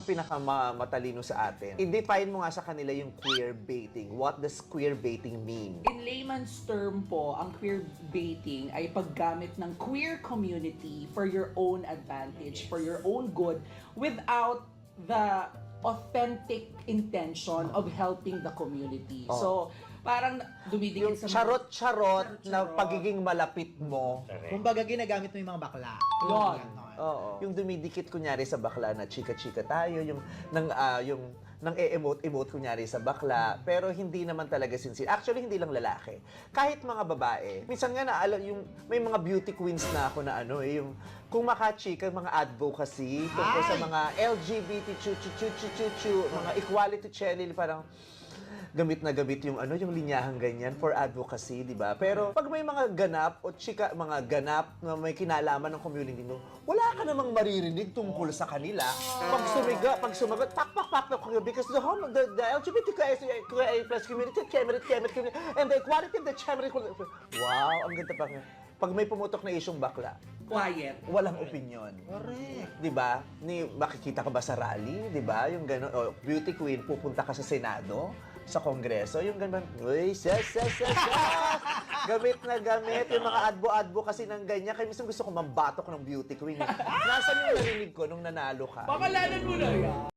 pinakamatalino sa atin. I-define mo nga sa kanila yung queer baiting. What does queer baiting mean? In layman's term po, ang queer baiting ay paggamit ng queer community for your own advantage, for your own good, without the authentic intention of helping the community. So, parang dumidikit Yung sa charot-charot na Charot-charot. pagiging malapit mo. Kumbaga, ginagamit mo yung mga bakla. Yun. Ganon. Oo. Yung dumidikit kunyari sa bakla na chika-chika tayo, yung nang e-emote kunyari sa bakla, pero hindi naman talaga sincere. Actually, hindi lang lalaki. Kahit mga babae. Minsan nga yung may mga beauty queens na ako na yung kung makachika, mga advocacy tungkol sa Ay! mga LGBT mga equality channel, parang gamit na gamit yung yung linyahang ganyan for advocacy, di ba? Pero pag may mga ganap o mga ganap na may kinalaman ng community mo, wala ka namang maririnig tungkol sa kanila. Pag sumagot, pak because the LGBTQIA+ community, community, and the equality of the community. Wow, ang ganda pa nga. Pag may pumutok na isyong bakla, quiet. walang opinion. Correct. 'Di ba? Makikita ka ba sa rally, 'di ba? Yung gano'n, beauty queen, pupunta ka sa Senado, sa Kongreso, yung gano'n, uy, ses. Gamit na gamit yung mga advo kasi ng ganyan. Kaya minsan gusto ko mambatok ng beauty queen. Nasaan yung narinig ko nung nanalo ka? Pakalanan mo na yan.